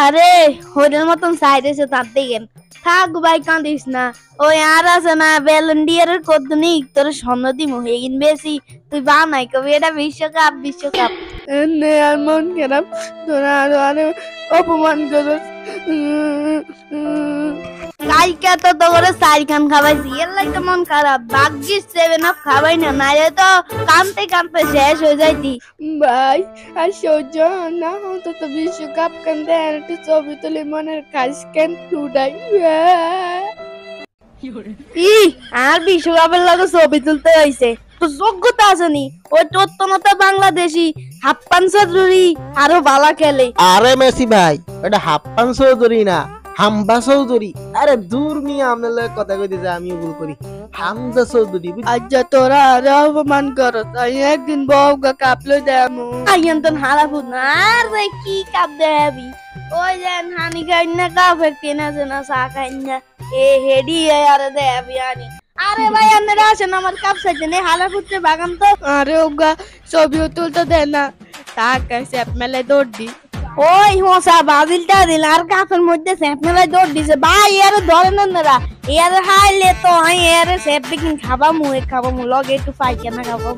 আরে হোটেল মতন সাইড এসে তার দিকেন থাক ভাই কাঁদিস না। ওই আর আছে না ভ্যালেন্টিয়ারের কতনি তোর সন্নতি মহিগিন বেশি তুই বানাই কবি এটা বিশ্বকাপ বিশ্বকাপ নে আর মন খারাপ তোরা আরো আরো অপমান করস। কালকে তো তোরে সাইড খান খাওয়াইছি এর লাগে মন খারাপ ভাগ্যিস 7 আপ খাওয়াই না নাইলে তো কানতে কানতে শেষ হয়ে যাইতি। ভাই আর সহ্য না অন্তত বিশ্বকাপ কান্দে একটা ছবি তুলে মনের কাজ কেন উঠাই। ই আর বিশ্বকাপের লগে ছবি তুলতে হইছে তো যোগ্যতা আসেনি ওই তোর তো বাংলাদেশি হাপ্পান চৌধুরী আরো বালা খেলে। আরে মেসি ভাই এটা হাপ্পান চৌধুরী না হামবা চৌধুরী। আরে দূর মিয়া আমলে কথা কইতে যে আমিও ভুল করি হামজা চৌধুরী। আজ তোরা আরো অপমান করো তাই একদিন বউগা কাপ লই দেমু আইন তো হারাবো না রে কি কাপ দেবি ওই যেন হানি খাই না কাপ কেনা না চা খাই না এ হেডি আরে দেবি আনি। আরে ভাই আপনারা আসেন আমার কাপ সাইতে নে হালাপুত্রে বাগান তো। আরে ওগা ছবিও তুলতে দেয় না তাকে স্যাপ মেলায় দৌড় দি ওই হোসা বাজিলটা দিল আর কাপের মধ্যে স্যাপ মেলায় দৌড় দিছে ভাই এর ধরে না এর হাইলে তো আই এর স্যাপ বিকিন খাবা মু লগে একটু পাইকে না খাবা।